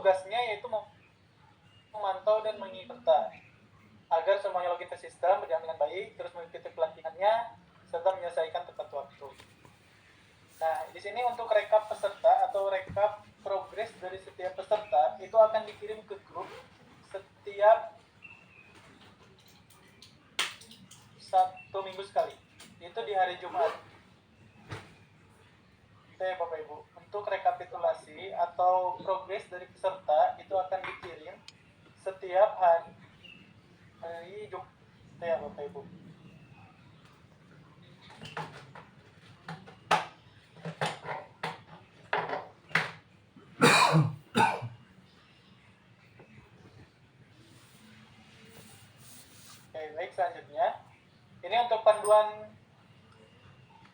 tugasnya yaitu memantau dan mengikuti agar semuanya login ke sistem berjalan dengan baik, terus mengikuti pelatihannya serta menyelesaikan tepat waktu. Nah, di sini untuk rekap peserta atau rekap progres dari setiap peserta itu akan dikirim ke grup setiap 1 minggu sekali. Itu di hari Jumat. Itu ya Bapak Ibu. Untuk rekapitulasi atau progres dari peserta itu akan dikirim setiap hari Jumat ya Bapak Ibu. Oke, baik, selanjutnya ini untuk panduan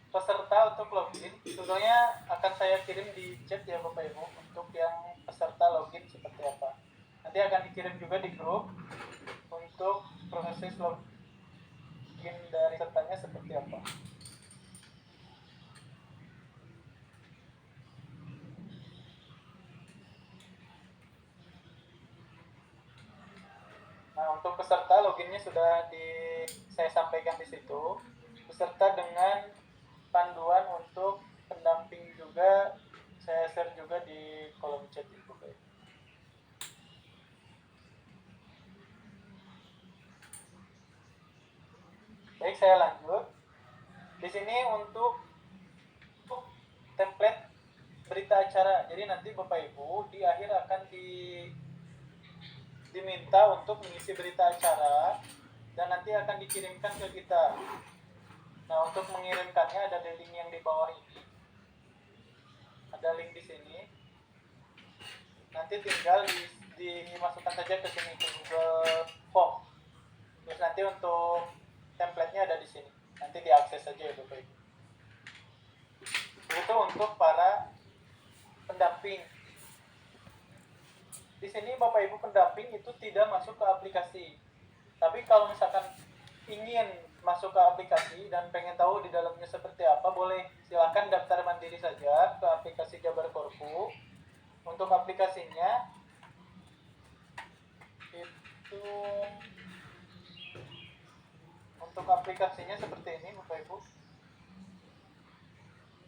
peserta untuk login. Tentunya akan saya kirim di chat ya Bapak Ibu untuk yang peserta login seperti apa. Nanti akan dikirim juga di grup untuk proses login dari pesertanya seperti apa. Nah, untuk peserta loginnya sudah saya sampaikan di situ, beserta dengan panduan untuk pendamping juga saya share juga di kolom chat itu. Baik, saya lanjut. Di sini untuk template berita acara. Jadi nanti Bapak Ibu di akhir akan diminta untuk mengisi berita acara dan nanti akan dikirimkan ke kita. Nah, untuk mengirimkannya ada di link yang di bawah ini. Ada link di sini. Nanti tinggal dimasukkan saja ke sini ke Google Form. Terus nanti untuk template-nya ada di sini. Nanti diakses saja ya Bapak Ibu. Itu untuk para pendamping. Di sini Bapak Ibu pendamping itu tidak masuk ke aplikasi. Tapi kalau misalkan ingin masuk ke aplikasi dan pengen tahu di dalamnya seperti apa, boleh silakan daftar mandiri saja ke aplikasi Jabar Korpu. Untuk aplikasinya itu seperti ini Bapak Ibu.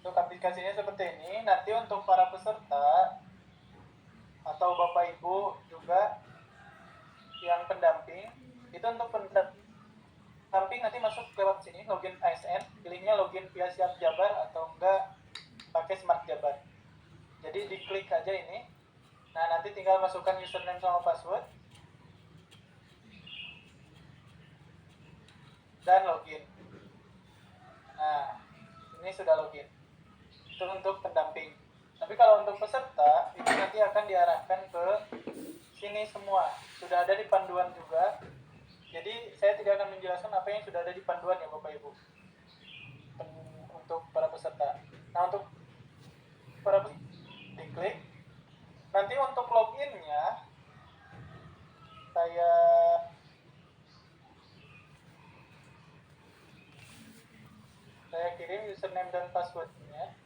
Untuk aplikasinya seperti ini. Nanti untuk para peserta atau Bapak Ibu juga yang pendamping, itu untuk pendamping nanti masuk lewat sini, login ASN, pilihnya login via Siap Jabar atau enggak pakai Smart Jabar. Jadi diklik aja ini. Nah, nanti tinggal masukkan username sama password dan login. Nah, ini sudah login. Itu untuk pendamping. Tapi kalau untuk peserta, itu nanti akan diarahkan ke sini semua. Sudah ada di panduan juga. Jadi saya tidak akan menjelaskan apa yang sudah ada di panduan ya Bapak Ibu. Untuk para peserta. Nah, untuk para peserta diklik. Nanti untuk loginnya saya kirim username dan passwordnya.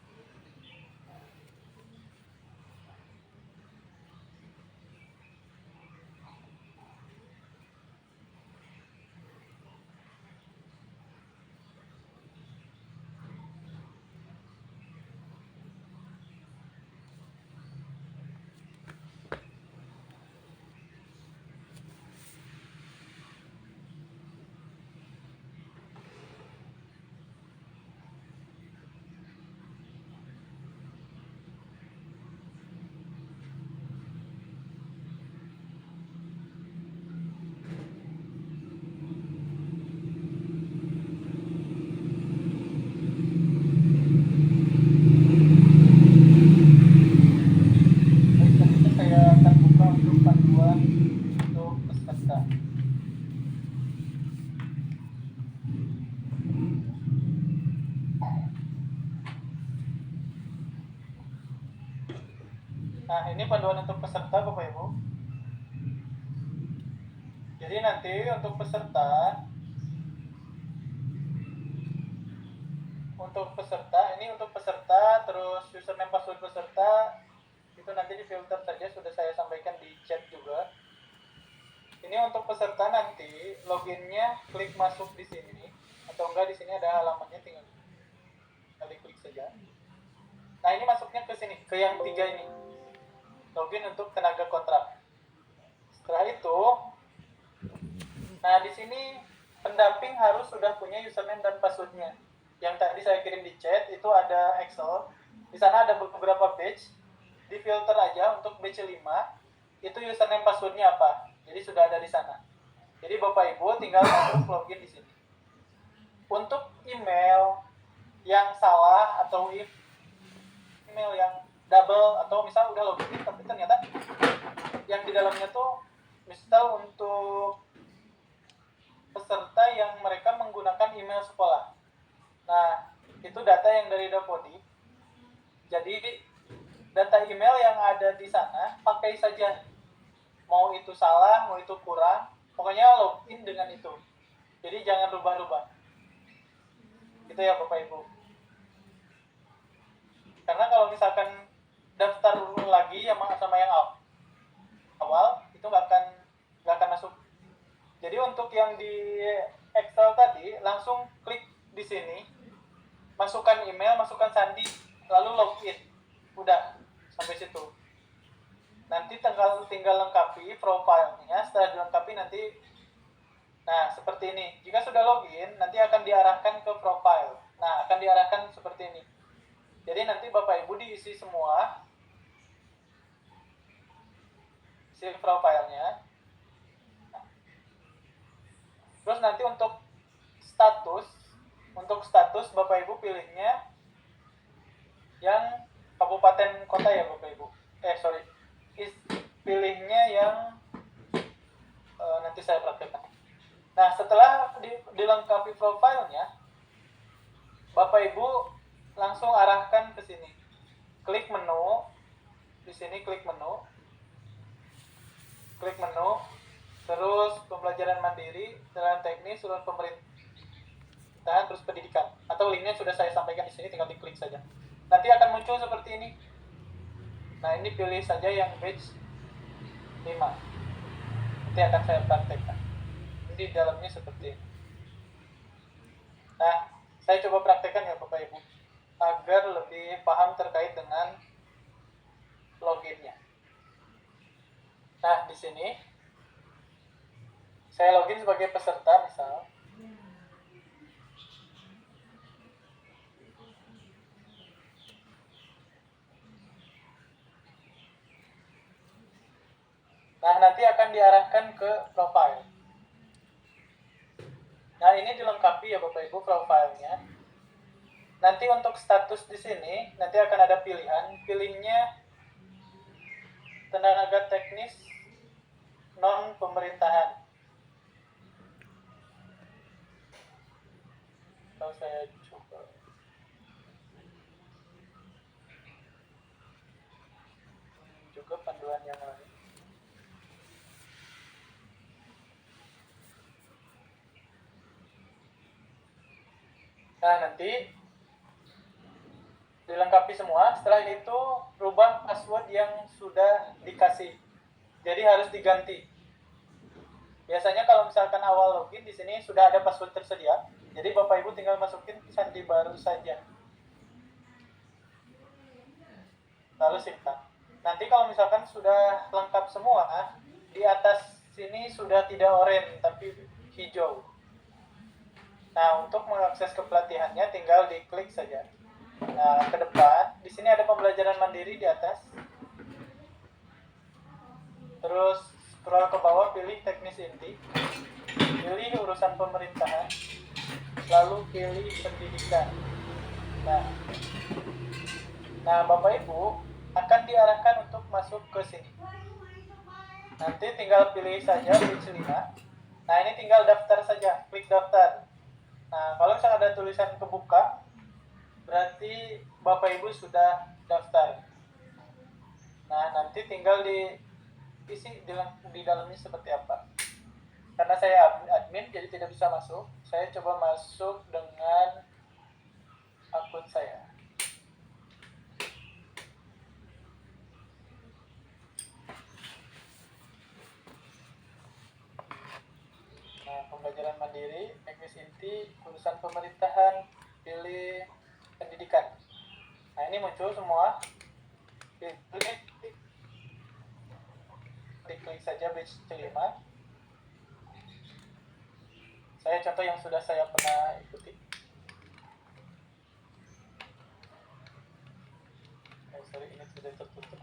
Nah, ini panduan untuk peserta Bapak Ibu. Jadi nanti untuk peserta ini untuk peserta terus username password peserta itu nanti difilter saja, sudah saya sampaikan sini untuk peserta nanti loginnya klik masuk di sini, atau enggak di sini ada halamannya, tinggal klik saja. Nah ini masuknya ke sini, ke yang 3 ini, login untuk tenaga kontrak. Setelah itu, nah di sini pendamping harus sudah punya username dan passwordnya. Yang tadi saya kirim di chat itu ada Excel. Di sana ada beberapa batch. Di filter aja untuk batch 5 itu username passwordnya apa. Jadi sudah ada di sana. Jadi Bapak Ibu tinggal masuk login di sini. Untuk email yang salah atau email yang double atau misal udah login tapi ternyata yang di dalamnya tuh misal untuk peserta yang mereka menggunakan email sekolah. Nah, itu data yang dari Dapodi. Jadi data email yang ada di sana pakai saja. Mau itu salah, mau itu kurang, pokoknya login dengan itu. Jadi jangan rubah-rubah. Gitu ya Bapak Ibu. Karena kalau misalkan daftar ulang lagi sama yang awal itu nggak akan masuk. Jadi untuk yang di Excel tadi langsung klik di sini, masukkan email, masukkan sandi, lalu login. Udah sampai situ. Nanti tinggal lengkapi profilnya. Setelah dilengkapi nanti, nah seperti ini. Jika sudah login, nanti akan diarahkan ke profile. Nah akan diarahkan seperti ini. Jadi nanti Bapak Ibu diisi semua, isi profilnya. Terus nanti untuk status Bapak Ibu pilihnya yang kabupaten kota ya Bapak Ibu. Pilihnya yang nanti saya praktekkan. Nah, setelah dilengkapi profilnya, Bapak Ibu langsung arahkan ke sini. Klik menu. Di sini klik menu. Terus pembelajaran mandiri, jalan teknis, urusan pemerintahan, terus pendidikan. Atau linknya sudah saya sampaikan di sini, tinggal diklik saja. Nanti akan muncul seperti ini. Nah, ini pilih saja yang batch 5. Nanti akan saya praktekkan. Di dalamnya seperti ini. Nah, saya coba praktekkan ya Bapak Ibu, agar lebih paham terkait dengan loginnya. Nah, di sini saya login sebagai peserta misal. Nah, nanti akan diarahkan ke profile. Nah, ini dilengkapi ya Bapak Ibu profilnya. Nanti untuk status di sini, nanti akan ada pilihan. Pilihnya tenaga teknis non pemerintahan. Kalau saya coba. Juga panduan yang lain. Nah, nanti dilengkapi semua. Setelah itu rubah password yang sudah dikasih. Jadi harus diganti. Biasanya kalau misalkan awal login di sini sudah ada password tersedia. Jadi Bapak Ibu tinggal masukin sandi baru saja. Lalu simpan. Nanti kalau misalkan sudah lengkap semua, di atas sini sudah tidak oranye tapi hijau. Nah, untuk mengakses ke pelatihannya tinggal diklik saja. Nah, ke depan, di sini ada pembelajaran mandiri di atas. Terus scroll ke bawah, pilih teknis inti. Pilih urusan pemerintahan. Lalu pilih pendidikan. Nah, Bapak Ibu akan diarahkan untuk masuk ke sini. Nanti tinggal pilih saja batch 5. Nah, ini tinggal daftar saja, klik daftar. Nah, kalau misalnya ada tulisan kebuka, berarti Bapak Ibu sudah daftar. Nah, nanti tinggal diisi di dalamnya seperti apa. Karena saya admin, jadi tidak bisa masuk. Saya coba masuk dengan akun saya. pembelajaran mandiri, teknis inti, urusan pemerintahan, pilih pendidikan. Nah, ini muncul semua. Diklik saja batch C5. Saya contoh yang sudah saya pernah ikuti. Sorry, ini sudah tertutup.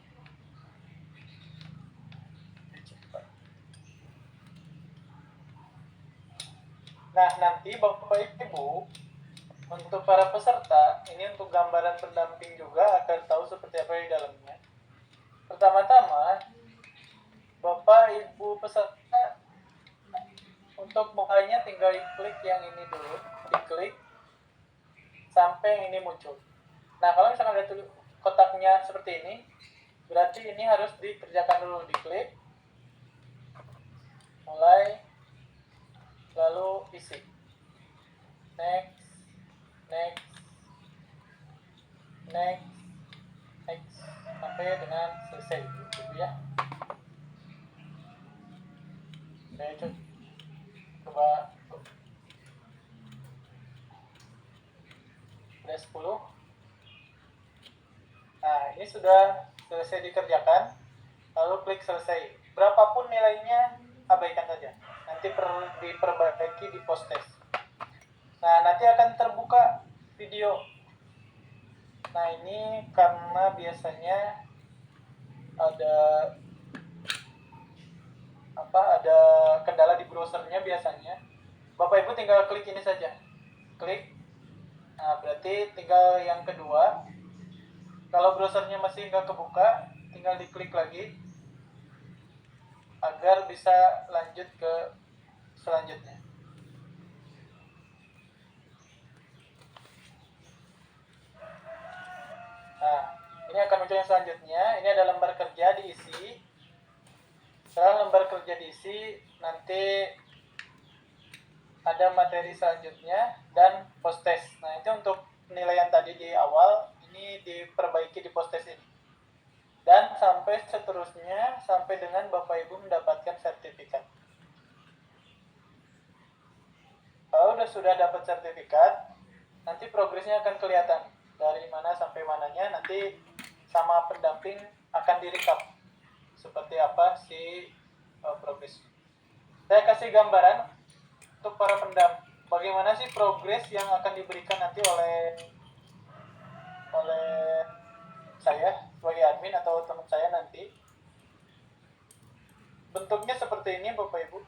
Nah, nanti Bapak Ibu, untuk para peserta, ini untuk gambaran pendamping juga agar tahu seperti apa di dalamnya. Pertama-tama, Bapak Ibu peserta untuk bukanya tinggal klik yang ini dulu, diklik sampai yang ini muncul. Nah, kalau misalkan ada tulis kotaknya seperti ini, berarti ini harus dikerjakan dulu, diklik, mulai, lalu isi, next, next, next, next, sampai dengan selesai, gitu ya. Saya coba udah 10. Nah, ini sudah selesai dikerjakan, lalu klik selesai. Berapapun nilainya, abaikan saja. Nanti diperbaiki di post test. Nah, nanti akan terbuka video. Nah, ini karena biasanya ada kendala di browsernya biasanya. Bapak Ibu tinggal klik ini saja. Klik. Nah, berarti tinggal yang kedua. Kalau browsernya masih nggak kebuka, tinggal diklik lagi agar bisa lanjut ke selanjutnya. Nah, ini akan muncul yang selanjutnya. Ini ada lembar kerja diisi. Setelah lembar kerja diisi, nanti ada materi selanjutnya dan post test. Nah, itu untuk penilaian tadi di awal, ini diperbaiki di post test ini. Dan sampai seterusnya, sampai dengan Bapak Ibu mendapatkan sertifikat. Kalau sudah dapat sertifikat, nanti progresnya akan kelihatan. Dari mana sampai mananya, nanti sama pendamping akan direkap. Seperti apa si progres. Saya kasih gambaran untuk para pendamping. Bagaimana sih progres yang akan diberikan nanti oleh saya sebagai admin atau teman saya nanti. Bentuknya seperti ini Bapak Ibu.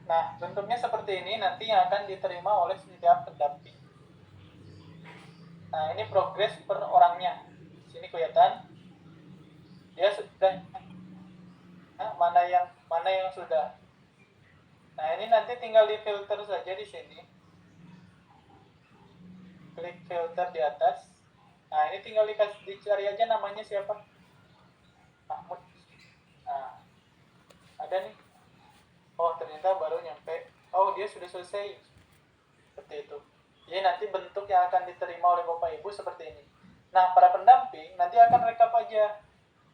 Nah, bentuknya seperti ini nanti yang akan diterima oleh setiap pendamping. Nah, ini progres per orangnya. Sini kelihatan. Dia sudah mana yang sudah. Nah, ini nanti tinggal di filter saja di sini. Klik filter di atas. Nah, ini tinggal dicari aja namanya siapa. Mahmud. Nah, ada nih. Oh, ternyata baru nyampe. Oh, dia sudah selesai. Seperti itu. Jadi nanti bentuk yang akan diterima oleh Bapak Ibu seperti ini. Nah, para pendamping nanti akan rekap aja.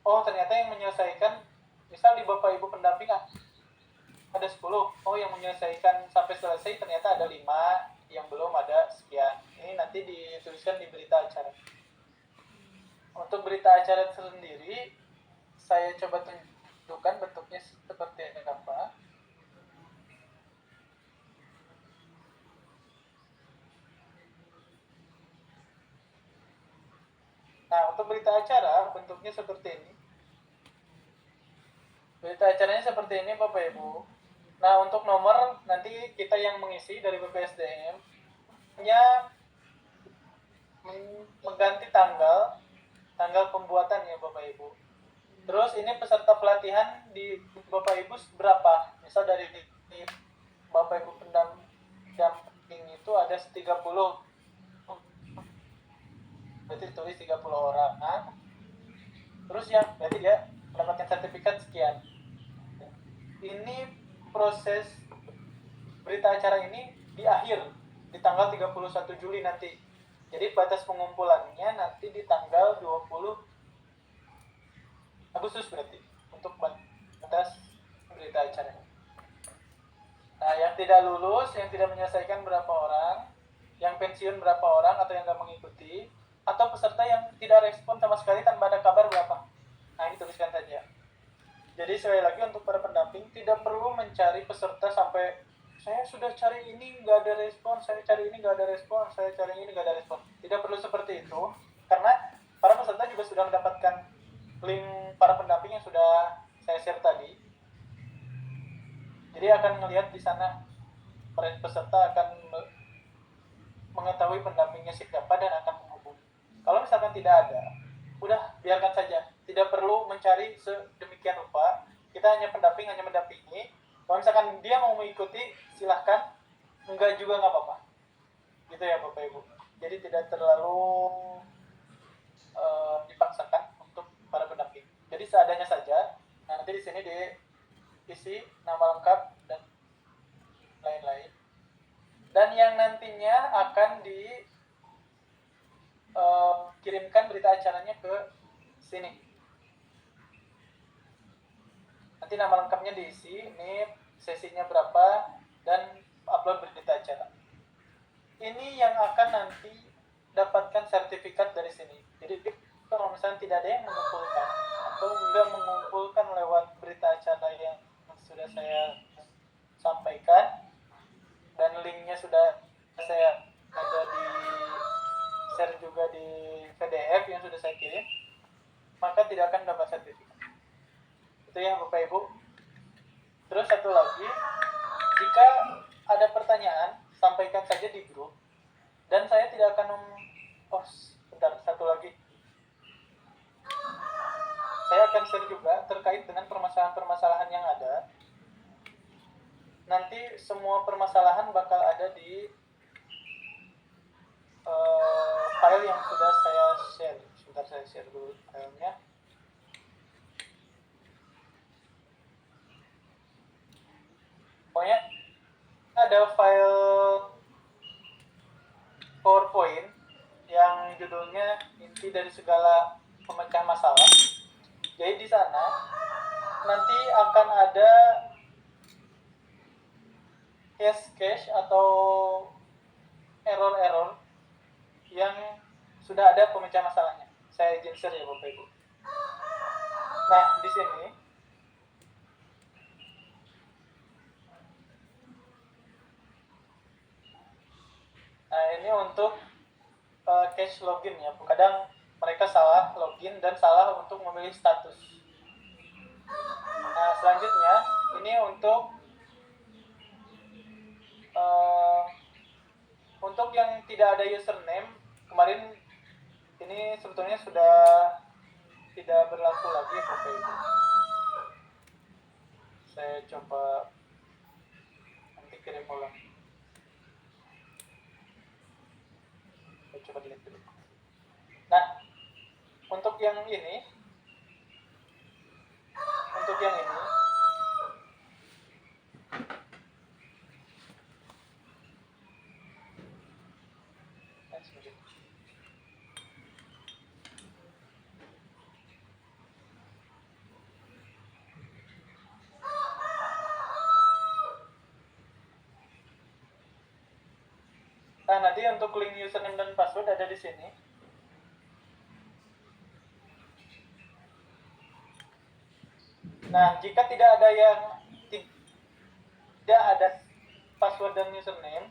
Oh, ternyata yang menyelesaikan, misal di Bapak Ibu pendamping ada 10. Oh, yang menyelesaikan sampai selesai ternyata ada 5, yang belum ada sekian. Ini nanti dituliskan di berita acara. Untuk berita acara sendiri, saya coba tunjukkan bentuknya seperti apa. Nah, untuk berita acara bentuknya seperti ini. Berita acaranya seperti ini Bapak Ibu. Nah, untuk nomor nanti kita yang mengisi dari BPSDM hanya mengganti tanggal pembuatan ya Bapak Ibu. Terus ini peserta pelatihan di Bapak Ibu berapa? Misal dari Bapak Ibu pendamping itu ada 30. Berarti tulis 30 orang. Nah, terus yang berarti dia mendapatkan sertifikat sekian. Ini proses berita acara ini di akhir di tanggal 31 Juli nanti. Jadi batas pengumpulannya nanti di tanggal 20 Agustus berarti untuk batas berita acara. Nah, yang tidak lulus, yang tidak menyelesaikan berapa orang, yang pensiun berapa orang atau yang nggak mengikuti, atau peserta yang tidak respon sama sekali tanpa ada kabar berapa. Nah, ini tuliskan saja. Jadi sekali lagi untuk para pendamping tidak perlu mencari peserta sampai saya sudah cari ini nggak ada respon, saya cari ini nggak ada respon, saya cari ini nggak ada respon. Tidak perlu seperti itu, karena para peserta juga sudah mendapatkan link para pendamping yang sudah saya share tadi. Jadi akan melihat di sana peserta akan mengetahui pendampingnya siapa dan akan menghubungi. Kalau misalkan tidak ada, udah biarkan saja. Tidak perlu mencari sedemikian rupa. Kita hanya pendamping, hanya mendampingi. Kalau misalkan dia mau mengikuti, silahkan. Enggak juga nggak apa-apa. Gitu ya Bapak Ibu. Jadi tidak terlalu dipaksakan untuk para pendamping. Jadi seadanya saja. Nah, nanti di sini diisi nama lengkap dan lain-lain. Dan yang nantinya akan dikirimkan berita acaranya ke sini. Nanti nama lengkapnya diisi, ini sesinya berapa, dan upload berita acara. Ini yang akan nanti dapatkan sertifikat dari sini. Jadi kalau misalnya tidak ada yang mengumpulkan atau enggak mengumpulkan lewat berita acara yang sudah saya sampaikan dan linknya sudah saya ada di share juga di PDF yang sudah saya kirim, maka tidak akan dapat sertifikat. Itu ya Bapak Ibu. Terus satu lagi, jika ada pertanyaan sampaikan saja di grup dan saya tidak akan satu lagi, saya akan share juga terkait dengan permasalahan-permasalahan yang ada. Nanti semua permasalahan bakal ada di file yang sudah saya share. Sebentar saya share dulu filenya. Pokoknya ada file PowerPoint yang judulnya inti dari segala pemecahan masalah. Jadi di sana nanti akan ada case atau error-error yang sudah ada pemecahan masalahnya. Saya izin share ya Bapak Ibu. Nah, di sini ini untuk cache login ya. Kadang mereka salah login dan salah untuk memilih status. Nah, selanjutnya ini untuk yang tidak ada username, kemarin ini sebetulnya sudah tidak berlaku lagi Bapak Ibu. Saya coba nanti kirim ulang. Saya coba delete dulu. Nah, untuk yang ini nah, nanti untuk link username dan password ada di sini. Nah, jika tidak ada password dan username,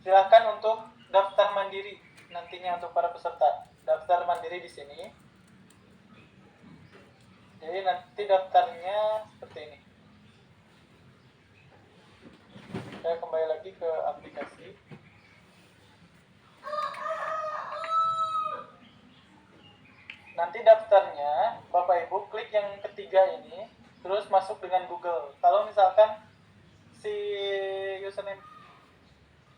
silakan untuk daftar mandiri nantinya untuk para peserta. Daftar mandiri di sini. Jadi nanti daftarnya seperti ini. Saya kembali lagi ke aplikasi. Nanti daftarnya Bapak Ibu klik yang ketiga ini, terus masuk dengan Google. Kalau misalkan si username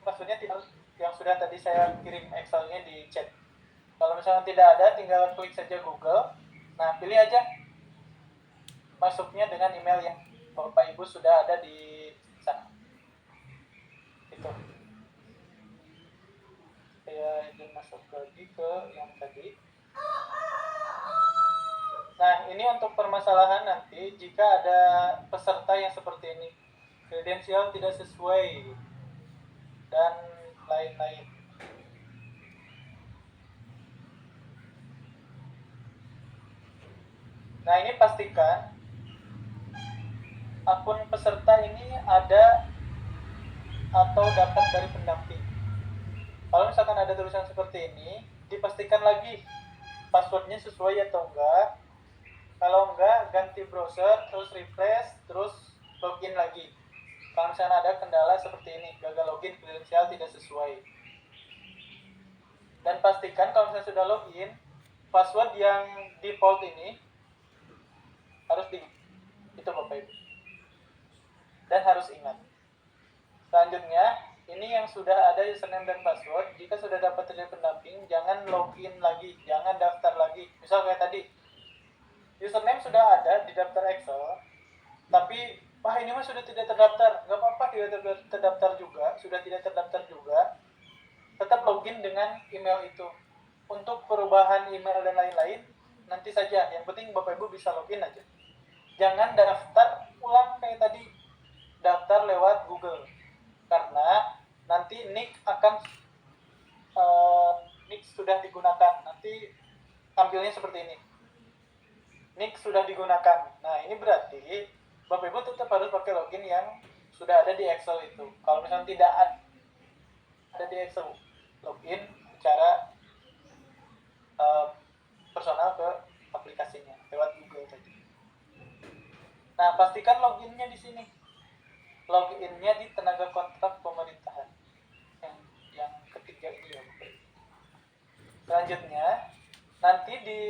passwordnya tidak yang sudah tadi saya kirim Excelnya di chat. Kalau misalnya tidak ada, tinggal klik saja Google. Nah, pilih aja masuknya dengan email yang Bapak Ibu sudah ada di sana. Itu. Saya izin masuk lagi ke yang tadi. Nah, ini untuk permasalahan nanti jika ada peserta yang seperti ini, kredensial tidak sesuai dan lain-lain. Nah, ini pastikan akun peserta ini ada atau dapat dari pendamping. Kalau misalkan ada tulisan seperti ini, dipastikan lagi passwordnya sesuai atau enggak. Kalau enggak, ganti browser, terus refresh, terus login lagi. Kalau misalnya ada kendala seperti ini, gagal login, kredensial tidak sesuai. Dan pastikan kalau misalnya sudah login, password yang default ini harus itu Bapak Ibu. Dan harus ingat. Selanjutnya, ini yang sudah ada username dan password, jika sudah dapat dari pendamping, jangan login lagi, jangan daftar lagi. Misal kayak tadi, username sudah ada di daftar Excel, tapi ini mah sudah tidak terdaftar. Nggak apa-apa tidak terdaftar juga, sudah tidak terdaftar juga, tetap login dengan email itu. Untuk perubahan email dan lain-lain, nanti saja. Yang penting Bapak Ibu bisa login aja. Jangan daftar ulang kayak tadi, daftar lewat Google. Karena nanti nick akan nick sudah digunakan, nanti tampilnya seperti ini, nick sudah digunakan. Nah, ini berarti Bapak Ibu tetap harus pakai login yang sudah ada di Excel itu. Kalau misalnya tidak ada di Excel, login secara personal ke aplikasinya lewat Google tadi. Nah, pastikan loginnya di sini. Loginnya di tenaga kontrak pemerintahan. Yang ketiga ini ya, Bapak. Selanjutnya, nanti di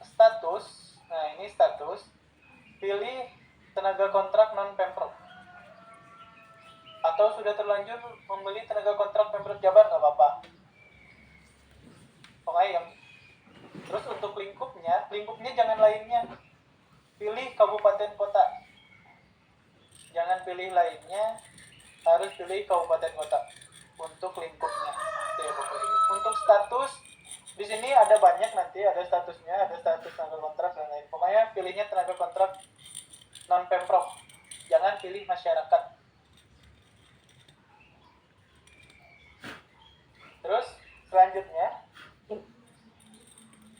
status, nah ini status, pilih tenaga kontrak non-Pemprov. Atau sudah terlanjur membeli tenaga kontrak Pemprov Jabar, nggak apa-apa. Pokoknya yang. Terus untuk lingkupnya jangan lainnya. Pilih kabupaten kota. Jangan pilih lainnya, harus pilih kabupaten kota untuk lingkupnya. Ya, untuk status di sini ada banyak, nanti ada statusnya, ada status tenaga kontrak dan lain. Pokoknya pilihnya tenaga kontrak non Pemprov. Jangan pilih masyarakat. Terus selanjutnya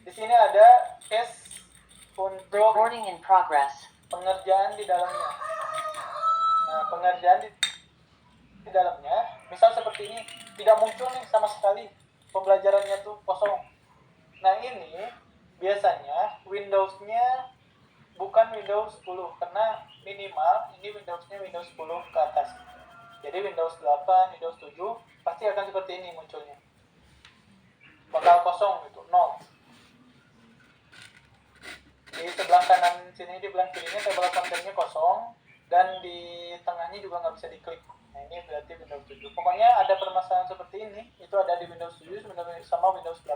di sini ada case untuk recording in progress. Pengerjaan di dalamnya. Nah, pengerjaan di dalamnya, misal seperti ini, tidak muncul nih sama sekali, pembelajarannya tuh kosong. Nah, ini biasanya Windows-nya bukan Windows 10, karena minimal ini Windows-nya Windows 10 ke atas. Jadi Windows 8, Windows 7 pasti akan seperti ini munculnya. Bakal kosong gitu, 0. Di sebelah kanan sini, di belah kirinya table kontennya kosong, dan di tengahnya juga nggak bisa diklik. Nah, ini berarti Windows 7. Pokoknya ada permasalahan seperti ini, itu ada di Windows 7 sama Windows 8.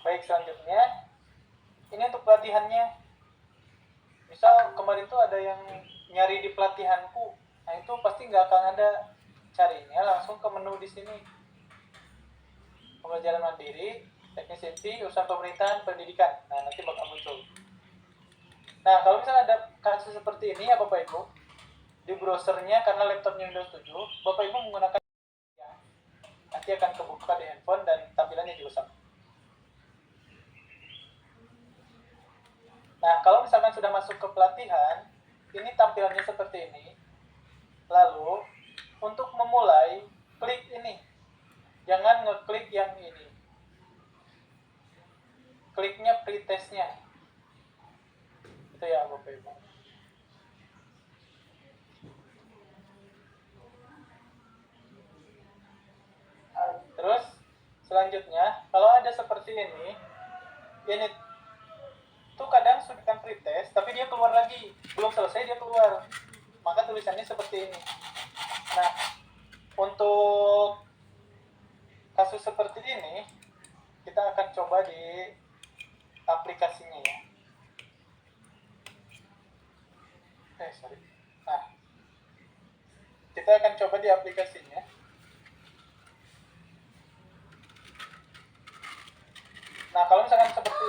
Baik, selanjutnya ini untuk pelatihannya. Misal kemarin tuh ada yang nyari di pelatihanku, nah itu pasti nggak akan ada, carinya langsung ke menu di sini, pembelajaran mandiri, teknik sipil, urusan pemerintahan, pendidikan. Nah, nanti bakal muncul. Nah, kalau misalnya ada kasus seperti ini ya Bapak Ibu, di browsernya karena laptopnya Windows 7, Bapak Ibu menggunakan ya, nanti akan kebuka di handphone dan tampilannya juga sama. Nah, kalau misalkan sudah masuk ke pelatihan, ini tampilannya seperti ini. Lalu, untuk memulai, klik ini. Jangan ngeklik yang ini. Kliknya pretestnya. Itu ya Bapak Ibu. Terus, selanjutnya, kalau ada seperti ini tuh kadang sudah pretest, tapi dia keluar lagi, belum selesai dia keluar, maka tulisannya seperti ini. Nah, untuk kasus seperti ini kita akan coba di aplikasinya ya. Nah, kita akan coba di aplikasinya. Nah kalau misalkan seperti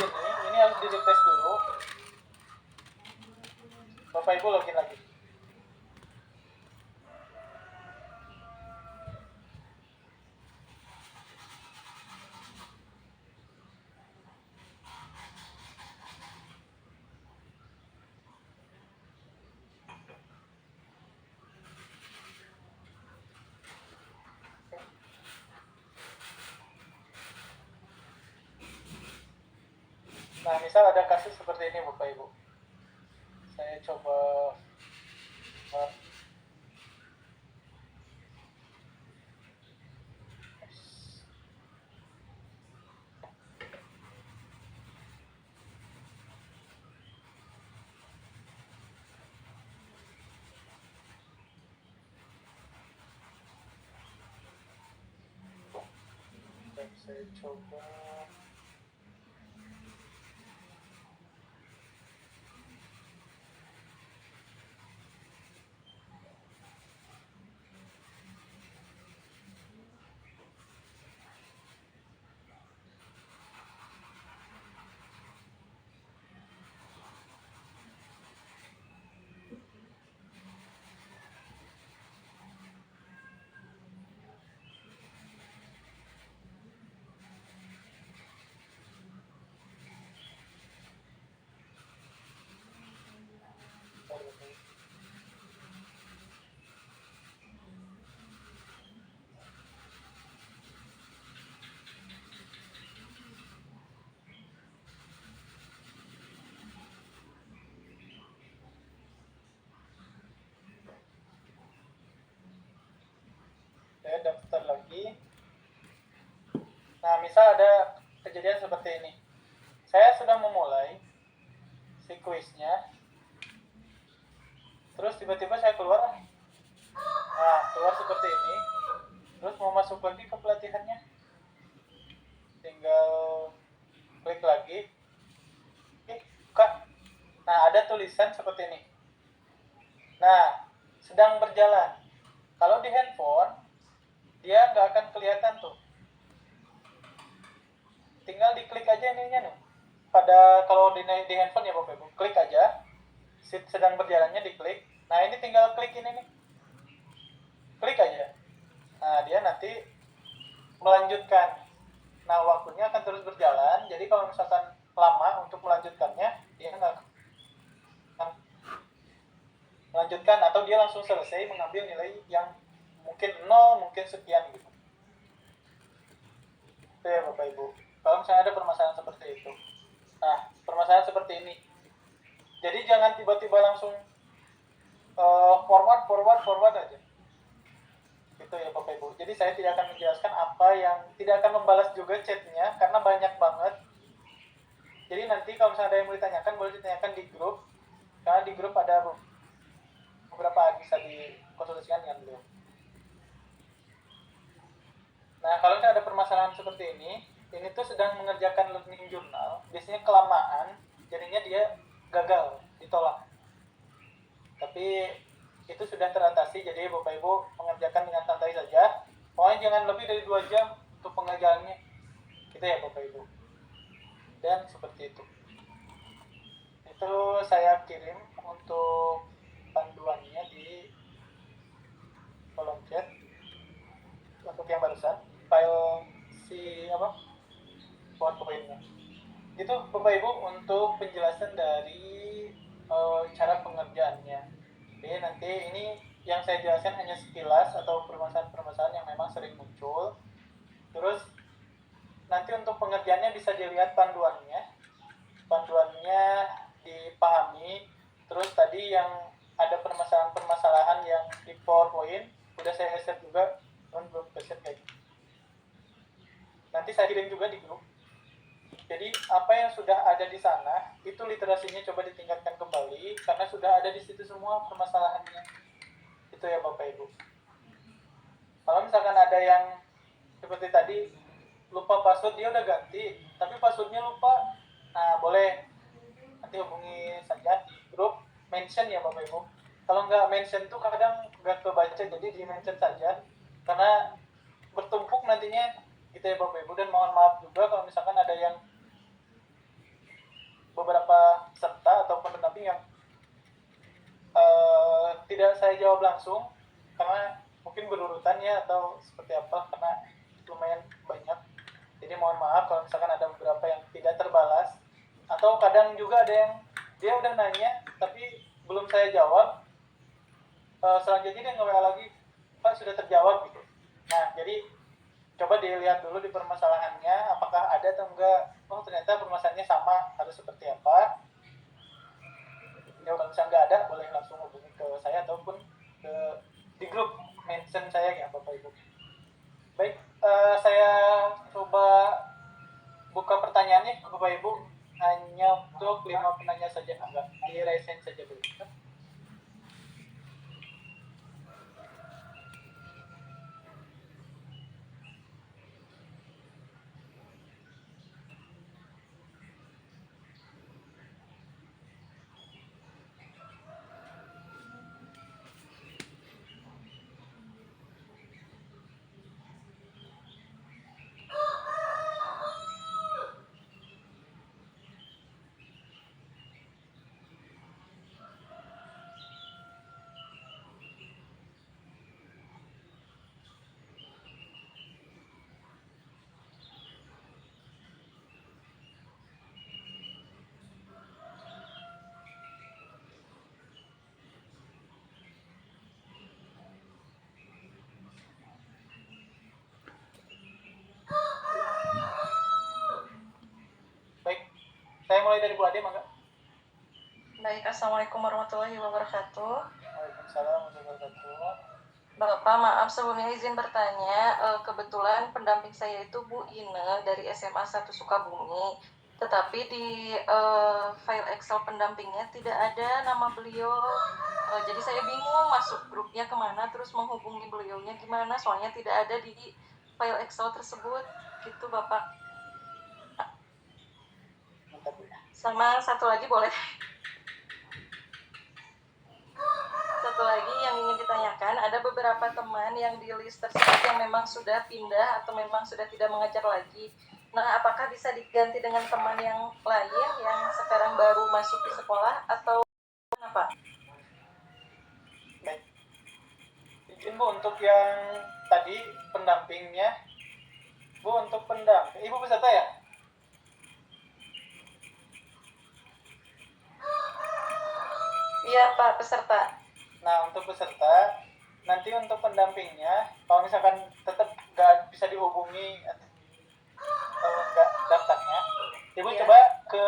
ini harus di refresh dulu. Bapak Ibu login lagi. Nah misal ada kasus seperti ini Bapak Ibu. Saya coba saya daftar lagi. Nah misal ada kejadian seperti ini, saya sudah memulai si kuisnya, terus tiba-tiba saya keluar. Nah keluar seperti ini, terus mau masuk lagi ke pelatihannya, tinggal klik lagi, buka. Nah ada tulisan seperti ini, nah sedang berjalan. Kalau di handphone dia nggak akan kelihatan tuh, tinggal diklik aja ininya nih. Pada kalau di handphone ya Bapak Ibu, klik aja sedang berjalannya, diklik. Nah ini tinggal klik ini nih, klik aja. Nah dia nanti melanjutkan. Nah waktunya akan terus berjalan, jadi kalau misalkan lama untuk melanjutkannya, dia nggak akan melanjutkan, atau dia langsung selesai mengambil nilai yang mungkin 0, mungkin sekian gitu. Itu ya Bapak Ibu, kalau misalnya ada permasalahan seperti itu. Nah permasalahan seperti ini, jadi jangan tiba-tiba langsung forward aja gitu ya Bapak Ibu. Jadi saya tidak akan menjelaskan apa yang, tidak akan membalas juga chatnya karena banyak banget. Jadi nanti kalau misalnya ada yang mau ditanyakan, boleh ditanyakan di grup, karena di grup ada beberapa bisa dikonsultasikan dengan beliau. Nah kalau misalnya ada permasalahan seperti ini tuh sedang mengerjakan learning journal, biasanya kelamaan, jadinya dia gagal, ditolak. Tapi itu sudah teratasi, jadi Bapak Ibu mengerjakan dengan santai saja. Pokoknya jangan lebih dari 2 jam untuk pengerjaannya. Gitu ya Bapak Ibu. Dan seperti itu. Itu saya kirim untuk panduannya di kolom chat untuk yang barusan, file si PowerPoint-nya. Itu Bapak Ibu untuk penjelasan dari cara pengerjaannya. Jadi nanti ini yang saya jelaskan hanya sekilas atau permasalahan-permasalahan yang memang sering muncul. Terus nanti untuk pengerjaannya bisa dilihat panduannya dipahami. Terus tadi yang ada permasalahan-permasalahan yang di PowerPoint udah saya share juga, belum share kayak gitu. Nanti saya kirim juga di grup. Jadi apa yang sudah ada di sana itu literasinya coba ditingkatkan kembali, karena sudah ada di situ semua permasalahannya. Itu ya Bapak Ibu. Kalau misalkan ada yang seperti tadi lupa password, dia udah ganti tapi passwordnya lupa, nah boleh nanti hubungi saja di grup, mention ya Bapak Ibu. Kalau nggak mention tuh kadang nggak kebaca, jadi di mention saja karena bertumpuk nantinya gitu ya Bapak Ibu. Dan mohon maaf juga kalau misalkan ada yang beberapa peserta atau pendamping yang tidak saya jawab langsung karena mungkin berurutan ya atau seperti apa, karena lumayan banyak. Jadi mohon maaf kalau misalkan ada beberapa yang tidak terbalas, atau kadang juga ada yang dia udah nanya tapi belum saya jawab, selanjutnya dia nge-WA lagi, Pak sudah terjawab gitu. Nah jadi coba dilihat dulu di permasalahannya apakah ada atau enggak. Oh ternyata permasalahannya sama, harus seperti apa. Ya kalau misalnya nggak ada, boleh langsung hubungi ke saya ataupun di grup mention saya ya Bapak Ibu. Baik, saya coba buka pertanyaannya Bapak Ibu, hanya untuk 5 penanya saja, enggak di raise hand saja dulu. Baik, saya mulai dari Bu Ade, mangga. Baik, Assalamualaikum warahmatullahi wabarakatuh. Waalaikumsalam warahmatullahi wabarakatuh. Bapak, maaf sebelumnya izin bertanya, kebetulan pendamping saya itu Bu Ine dari SMA 1 Sukabumi, tetapi di file Excel pendampingnya tidak ada nama beliau. Jadi saya bingung masuk grupnya kemana, terus menghubungi beliaunya gimana, soalnya tidak ada di file Excel tersebut, gitu Bapak. Sama satu lagi boleh? Satu lagi yang ingin ditanyakan, ada beberapa teman yang di list tersebut yang memang sudah pindah atau memang sudah tidak mengajar lagi. Nah, apakah bisa diganti dengan teman yang lain yang sekarang baru masuk di sekolah atau apa? Baik, izin Bu untuk yang tadi pendampingnya. Bu untuk pendamping, Ibu peserta ya? Iya Pak, peserta. Nah untuk peserta, nanti untuk pendampingnya, kalau misalkan tetap nggak bisa dihubungi atau nggak daftarnya, Ibu Iya. coba ke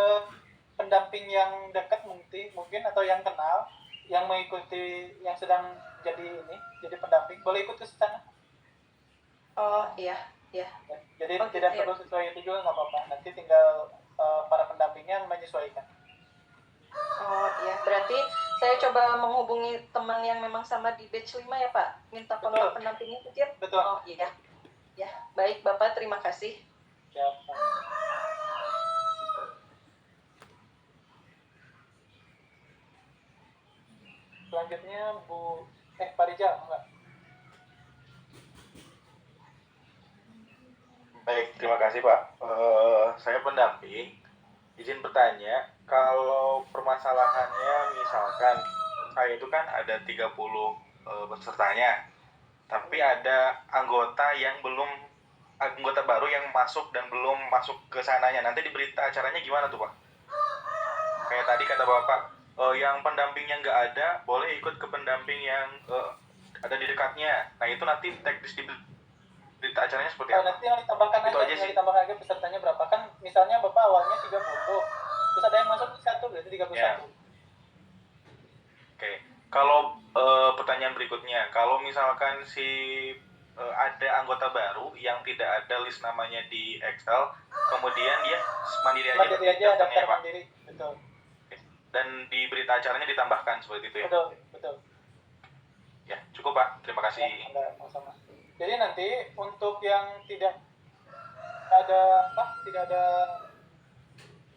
pendamping yang dekat mungkin atau yang kenal, yang mengikuti, yang sedang jadi pendamping, boleh ikut ke sana. Oh iya, iya. Ya, jadi Oh, tidak gitu ya. perlu sesuai itu juga nggak apa-apa. Nanti tinggal para pendampingnya menyesuaikan. Oh iya, berarti saya coba menghubungi teman yang memang sama di batch 5 ya Pak? Minta kontak pendampingnya mungkin? Betul. Oh iya. Ya, baik Bapak, terima kasih. Siap. Selanjutnya Bu Pak Rijal, enggak? Baik, terima kasih Pak. Saya pendamping. Izin bertanya, kalau permasalahannya misalkan saya itu kan ada 30 pesertanya, tapi ada anggota baru yang masuk dan belum masuk ke sananya. Nanti di berita acaranya gimana tuh Pak? Kayak tadi kata Bapak, yang pendampingnya nggak ada, boleh ikut ke pendamping yang ada di dekatnya. Nah itu nanti teknis di berita acaranya seperti apa? Nanti yang ditambahkan itu aja sih. Ditambahkan aja pesertanya berapa. Kan misalnya Bapak awalnya 30, terus ada yang masuk 1, berarti 31. Ya. Oke. Kalau pertanyaan berikutnya, kalau misalkan ada anggota baru yang tidak ada list namanya di Excel, kemudian dia mandiri aja daftar mandiri, betul. Dan di berita acaranya ditambahkan seperti itu ya? Betul. Ya, cukup Pak. Terima kasih. Ya, sama-sama. Jadi nanti untuk yang tidak ada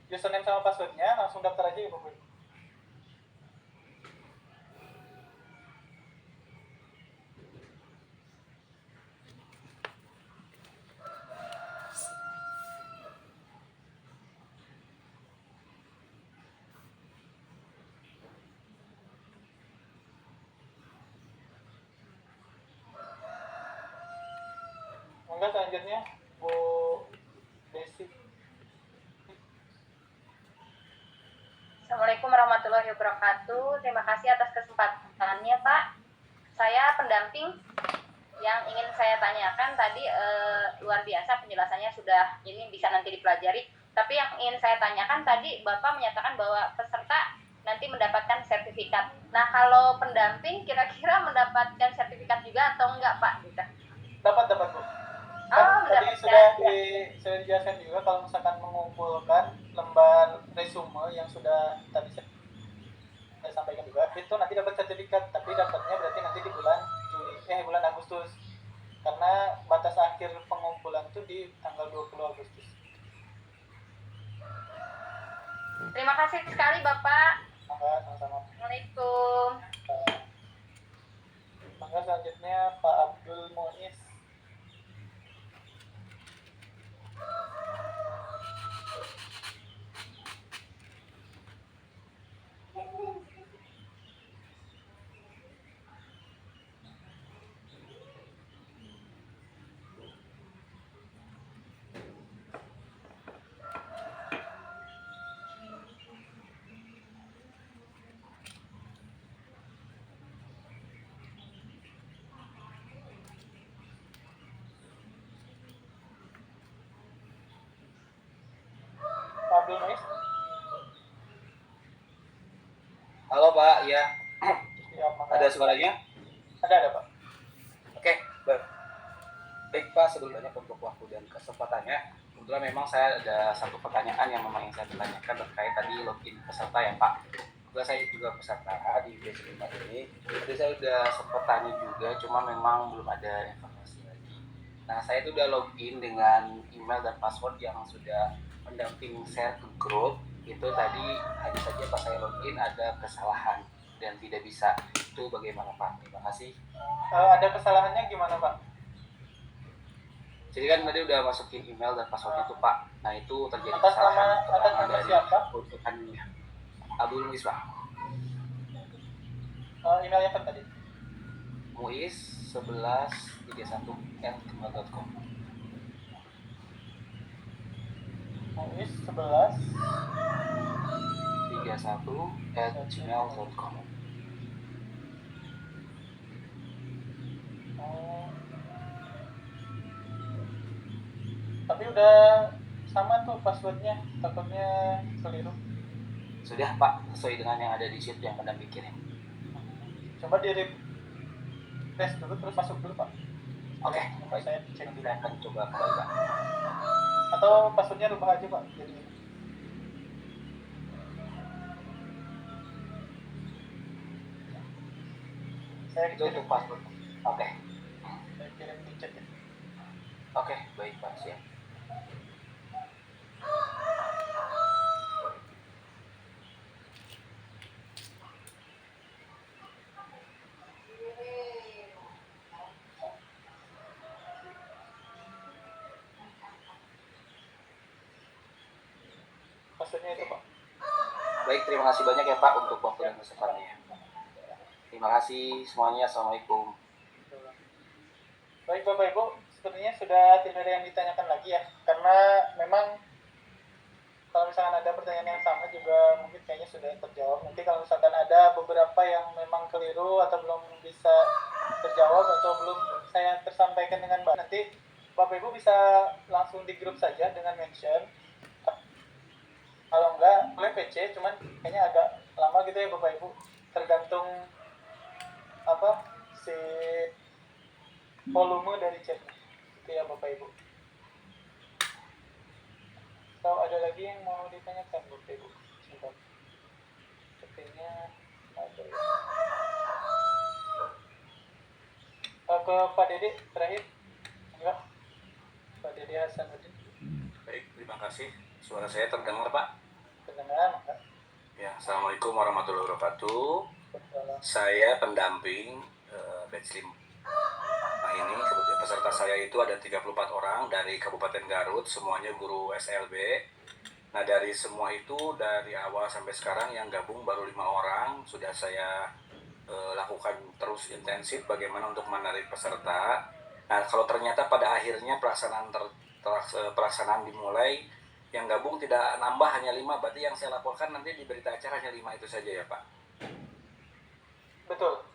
username sama passwordnya, langsung daftar aja ya Bapak. Mangga selanjutnya Bu Desi. Assalamualaikum warahmatullahi wabarakatuh. Terima kasih atas kesempatannya, Pak. Saya pendamping. Yang ingin saya tanyakan tadi luar biasa penjelasannya, sudah ini bisa nanti dipelajari. Tapi yang ingin saya tanyakan tadi Bapak menyatakan bahwa peserta nanti mendapatkan sertifikat. Nah, kalau pendamping kira-kira mendapatkan sertifikat juga atau enggak, Pak? Gitu. Dapat Bu. Oh, Tadi sudah dijelaskan juga kalau misalkan mengumpulkan lembar resume yang sudah tadi saya sampaikan juga, itu nanti dapat sertifikat, tapi dapatnya berarti nanti di bulan Agustus, karena batas akhir pengumpulan itu di tanggal 20 Agustus. Terima kasih sekali, Bapak. Mangga, sama-sama. Assalamualaikum. Mangga selanjutnya Pak Abdul Muiz. Pak Abdul Muiz. Halo Pak, ya. Ya, mangga. Ada suaranya? Ada Pak. Oke, baik Pak, sebelumnya untuk waktu dan kesempatannya. Kebetulan memang saya ada satu pertanyaan yang memang ingin saya tanyakan terkait tadi login peserta ya Pak. Kebetulan saya juga peserta di batch 5 ini. Jadi saya udah sempat tanya juga, cuma memang belum ada informasi lagi. Nah, saya itu udah login dengan email dan password yang sudah pendamping share ke grup. Itu tadi hanya saja pas saya login ada kesalahan dan tidak bisa. Itu bagaimana Pak? Terima kasih. Ada kesalahannya gimana Pak? Jadi kan tadi udah masukin email dan password itu Pak. Nah itu terjadi Atas kesalahan nama siapa? untukannya. Abdul Muiz Pak. Emailnya apa tadi? Muiz 1131@gmail.com. Muiz 11 31@gmail.com. Tapi udah sama tuh passwordnya, takutnya keliru. Sudah Pak, sesuai dengan yang ada di sheet yang pendamping kirim. Coba di refresh dulu terus masuk dulu Pak. Oke, baik. Saya cek Nanti dulu. saya akan coba kembali Pak. Atau passwordnya rubah aja Pak. Jadi saya Itu untuk password. Oke, saya kirim di chat ya. oke, baik Pak, siap. Passwordnya itu Pak. Baik, terima kasih banyak ya Pak untuk waktu dan kesempatannya. Terima kasih semuanya. Assalamualaikum. Baik Bapak Ibu, sepertinya sudah tidak ada yang ditanyakan lagi ya, karena memang kalau misalkan ada pertanyaan yang sama juga mungkin kayaknya sudah terjawab. Nanti kalau misalkan ada beberapa yang memang keliru atau belum bisa terjawab atau belum saya tersampaikan dengan baik, nanti Bapak Ibu bisa langsung di grup saja dengan mention. Kalau enggak boleh PC, cuman kayaknya agak lama gitu ya Bapak Ibu, tergantung apa si volume dari chat itu ya Bapak Ibu. Atau ada lagi yang mau ditanyakan Bapak Ibu? Sebentar. Sepertinya ada ya. Ke Pak Dede terakhir. Enggak. Pak Dede Hasanuddin. Baik, terima kasih. Suara saya terdengar, Pak? Kedengaran enggak? Ya, Assalamualaikum warahmatullahi wabarakatuh. Betul. Saya pendamping batch 5. Nah ini kebetulan peserta saya itu ada 34 orang dari Kabupaten Garut, semuanya guru SLB. Nah dari semua itu, dari awal sampai sekarang yang gabung baru 5 orang. Sudah saya lakukan terus intensif bagaimana untuk menarik peserta. Nah, kalau ternyata pada akhirnya pelaksanaan dimulai, yang gabung tidak nambah hanya 5, berarti yang saya laporkan nanti di berita acara hanya 5 itu saja ya Pak? Betul.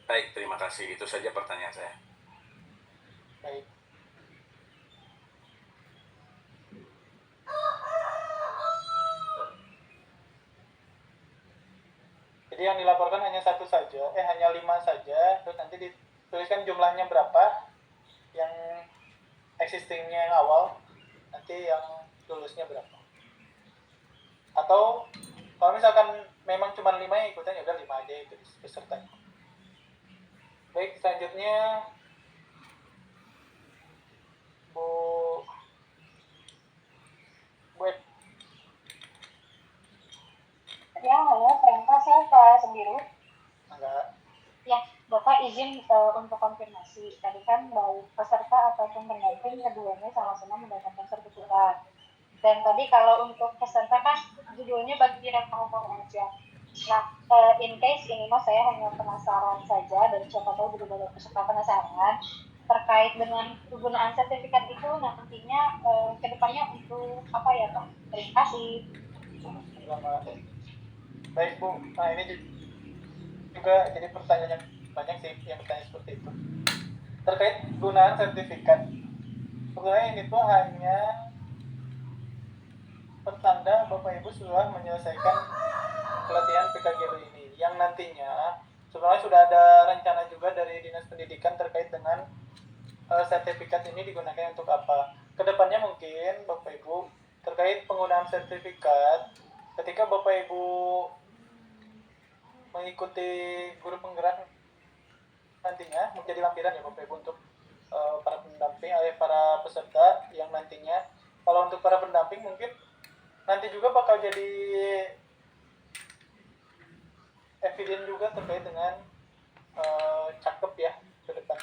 Baik, terima kasih. Itu saja pertanyaan saya. Baik. Jadi yang dilaporkan hanya 1 saja, hanya 5 saja, terus nanti dituliskan jumlahnya berapa, yang existingnya yang awal, nanti yang lulusnya berapa. Atau kalau misalkan memang cuma 5 yang ikutan, ya udah 5 aja itu pesertanya. Baik, selanjutnya Bu Ed. Ya, halo, Pranka, saya Kak Sembiru. Enggak. Ya, Bapak izin untuk konfirmasi. Tadi kan baik peserta ataupun pendamping keduanya sama-sama mendapatkan sertifikat. Dan tadi kalau untuk peserta kan judulnya bagi rekor aja. Nah, in case ini mas saya hanya penasaran saja, dan siapa tahu juga banyak peserta penasaran terkait dengan penggunaan sertifikat itu nantinya kedepannya untuk apa ya Pak? Terima kasih. Selamat. Baik Bu, nah ini juga jadi pertanyaan yang banyak sih yang bertanya seperti itu terkait penggunaan sertifikat. Sebenarnya ini tuh hanya pertanda Bapak Ibu sudah menyelesaikan pelatihan PKGB ini, yang nantinya sebenarnya sudah ada rencana juga dari Dinas Pendidikan terkait dengan sertifikat ini digunakan untuk apa. Kedepannya mungkin Bapak Ibu terkait penggunaan sertifikat, ketika Bapak Ibu mengikuti guru penggerak nantinya menjadi lampiran ya Bapak Ibu untuk para pendamping, para peserta yang nantinya, kalau untuk para pendamping mungkin nanti juga bakal jadi eviden juga terkait dengan cakep ya ke depan.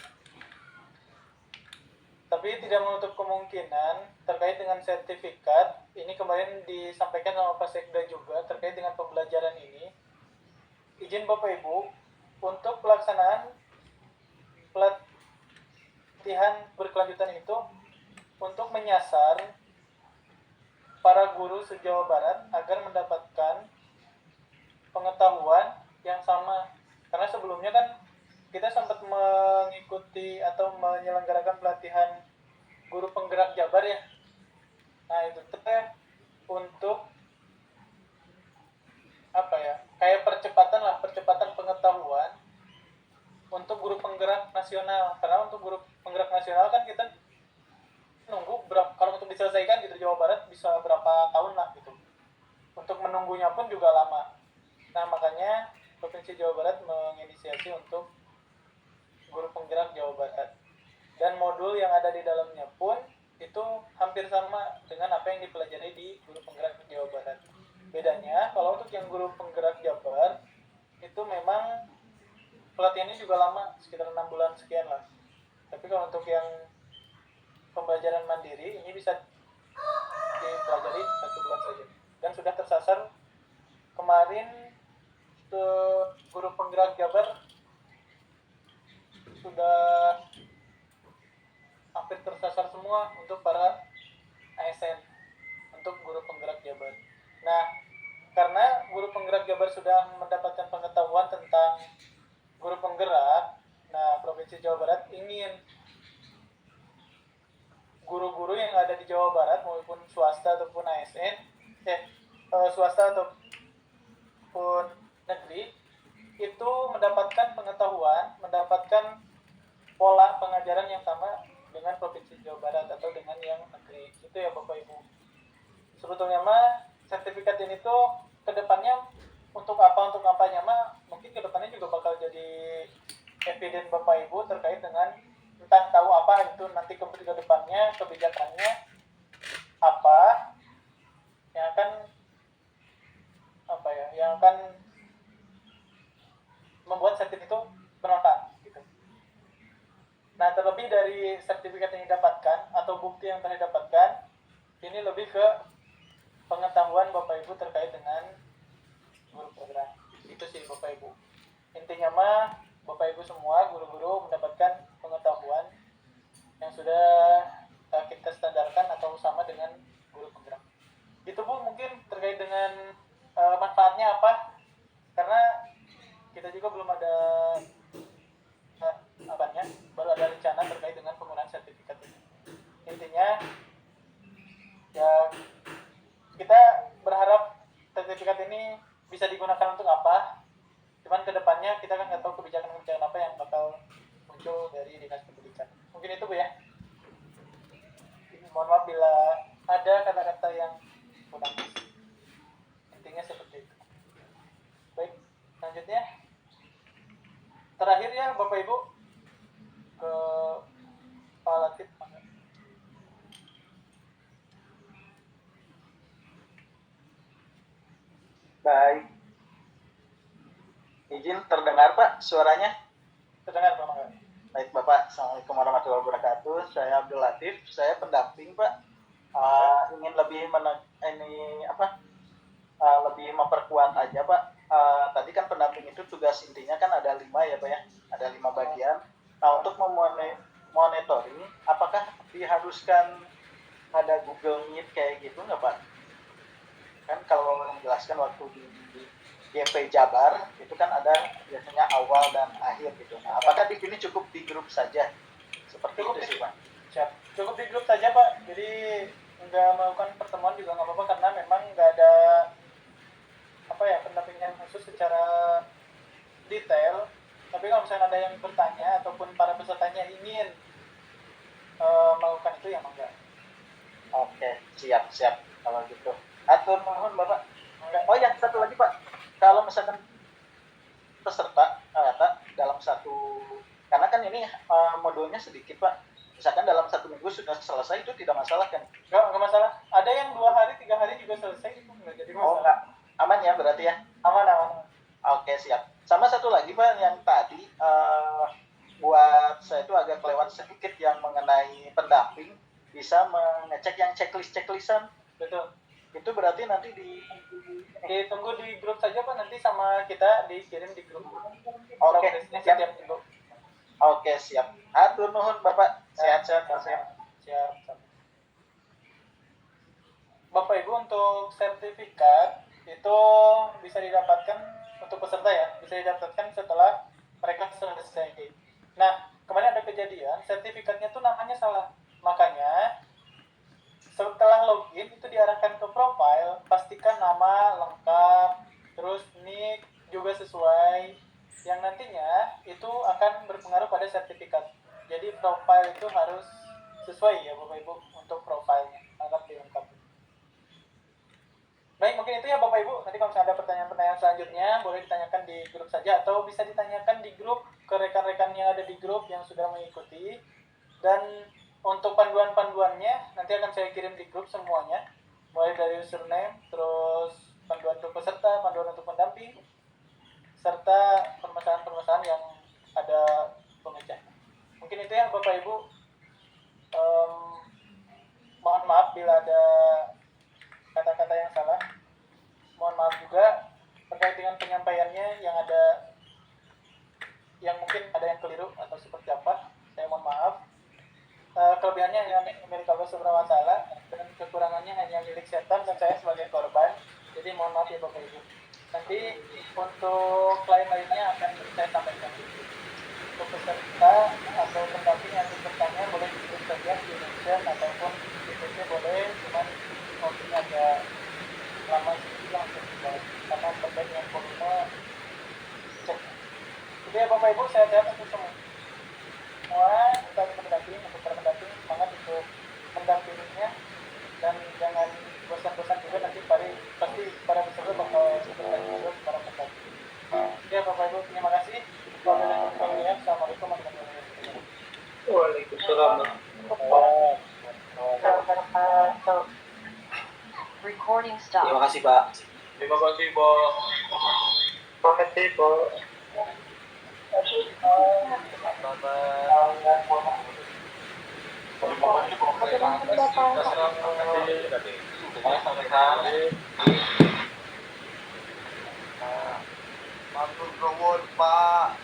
Tapi tidak menutup kemungkinan terkait dengan sertifikat ini, kemarin disampaikan sama Pak Sekda juga terkait dengan pembelajaran ini. Izin Bapak Ibu untuk pelaksanaan pelatihan berkelanjutan itu untuk menyasar para guru se-Jawa Barat agar mendapatkan pengetahuan yang sama. Karena sebelumnya kan kita sempat mengikuti atau menyelenggarakan pelatihan guru penggerak Jabar ya. Nah itu teh untuk apa ya, kayak percepatan pengetahuan untuk guru penggerak nasional. Karena untuk guru penggerak nasional kan kita nunggu kalau untuk diselesaikan gitu Jawa Barat bisa berapa tahun lah gitu. Untuk menunggunya pun juga lama. Nah makanya Provinsi Jawa Barat menginisiasi untuk guru penggerak Jawa Barat, dan modul yang ada di dalamnya pun itu hampir sama dengan apa yang dipelajari di guru penggerak Jawa Barat. Bedanya kalau untuk yang guru penggerak Jabar itu memang pelatihannya juga lama, sekitar 6 bulan sekian lah. Tapi kalau untuk yang pembelajaran mandiri ini bisa dipelajari 1 bulan saja, dan sudah tersasar kemarin guru penggerak Jabar sudah hampir tersasar semua untuk para ASN untuk guru penggerak Jabar. Nah, karena guru penggerak Jabar sudah mendapatkan pengetahuan tentang guru penggerak, nah Provinsi Jawa Barat ingin guru-guru yang ada di Jawa Barat maupun swasta ataupun ASN, swasta ataupun negeri itu mendapatkan pengetahuan, mendapatkan pola pengajaran yang sama dengan Provinsi Jawa Barat atau dengan yang negeri. Itu ya Bapak Ibu. Sebetulnya mah sertifikat ini tuh kedepannya untuk apanya mah mungkin kedepannya juga bakal jadi eviden Bapak Ibu terkait dengan entah tahu apa itu nanti ke depannya kebijakannya apa yang akan membuat sertifikat itu bermanfaat gitu. Nah terlebih dari sertifikat yang didapatkan atau bukti yang telah didapatkan, ini lebih ke pengetahuan Bapak Ibu terkait dengan guru penggerak. Itu sih Bapak Ibu. Intinya mah Bapak Ibu semua guru-guru mendapatkan diberikan. Mungkin itu Bu ya. Mohon maaf bila ada kata-kata yang kurang. Intinya seperti itu. Baik, selanjutnya terakhir ya Bapak Ibu ke Pak Latif. Baik. Izin terdengar Pak suaranya? Terdengar Pak Mangga. Baik Bapak, Assalamualaikum warahmatullahi wabarakatuh. Saya Abdul Latif, saya pendamping Pak. Ingin lebih lebih memperkuat aja Pak. Tadi kan pendamping itu tugas intinya kan ada 5 ya Pak ya, ada 5 bagian. Nah untuk memonitoring, apakah diharuskan ada Google Meet kayak gitu nggak Pak? Kan kalau menjelaskan waktu di GP Jabar itu kan ada biasanya awal dan akhir gitu. Nah, apakah di sini cukup di grup saja? Seperti itu sih Pak. Siap. Cukup di grup saja Pak. Jadi nggak melakukan pertemuan juga nggak apa-apa karena memang nggak ada pendampingan khusus secara detail. Tapi kalau misalnya ada yang bertanya ataupun para pesertanya ingin melakukan itu ya enggak. Oke, siap kalau gitu. Atur nuhun Bapak. Oh ya, satu lagi Pak. Kalau misalkan peserta dalam satu, karena kan ini modulnya sedikit Pak. Misalkan dalam 1 minggu sudah selesai itu tidak masalah kan? Nggak masalah. Ada yang 2 hari, 3 hari juga selesai itu nggak jadi masalah. Oh enggak, aman ya berarti ya? Aman. Oke siap. Sama satu lagi Pak yang tadi buat saya itu agak kelewat sedikit yang mengenai pendamping bisa mengecek yang checklist-checklistan. Betul. Itu berarti nanti Ditunggu di grup saja Pak, nanti sama kita dikirim di grup. Oke, Progresnya siap. setiap minggu. Oke siap. Atur nuhun Bapak. Sehat. Siap. Bapak Ibu untuk sertifikat itu bisa didapatkan untuk peserta ya, bisa didapatkan setelah mereka selesai. Nah, kemarin ada kejadian sertifikatnya tuh namanya salah. Makanya setelah login itu diarahkan ke profile, pastikan nama lengkap, terus nick juga sesuai, yang nantinya itu akan berpengaruh pada sertifikat. Jadi profile itu harus sesuai ya Bapak Ibu untuk profilnya, harap dilengkapi. Baik, mungkin itu ya Bapak Ibu. Nanti kalau misalnya ada pertanyaan-pertanyaan selanjutnya boleh ditanyakan di grup saja atau bisa ditanyakan di grup ke rekan-rekan yang ada di grup yang sudah mengikuti. Dan untuk panduan-panduannya nanti akan saya kirim di grup semuanya, mulai dari username, terus panduan untuk peserta, panduan untuk pendamping, serta permasalahan-permasalahan yang ada pemecah. Mungkin itu ya Bapak Ibu. Mohon maaf bila ada kata-kata yang salah. Mohon maaf juga terkait dengan penyampaiannya yang mungkin ada yang keliru atau seperti apa. Saya mohon maaf. Kelebihannya hanya milik Allah Subhanahu wa Ta'ala dan kekurangannya hanya milik setan dan saya sebagai korban. Jadi mohon maaf ya Bapak Ibu. Nanti untuk lain-lainnya akan saya sampaikan. Untuk peserta atau pendamping yang ingin bertanya boleh dikirim saja di mention ataupun di PC boleh, cuman waktunya agak lama sedikit langsung dibahas karena terkait dengan volume cek. Jadi ya Bapak Ibu, sehat-sehat untuk semua. Kita pendamping, untuk para pendamping semangat untuk mendampinginya dan jangan bosan-bosan juga, nanti pasti para peserta bakal bertanya juga para pendamping. Ya Bapak Ibu, terima kasih. Assalamualaikum warahmatullahi wabarakatuh. Waalaikumsalam. Recording stop. Terima kasih Pak. Terima kasih, Bos. Terima kasih, Bos. Matur nuwun Pak.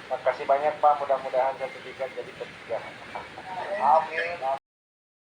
Terima kasih banyak Pak, mudah-mudahan sertifikat jadi 3. Amin.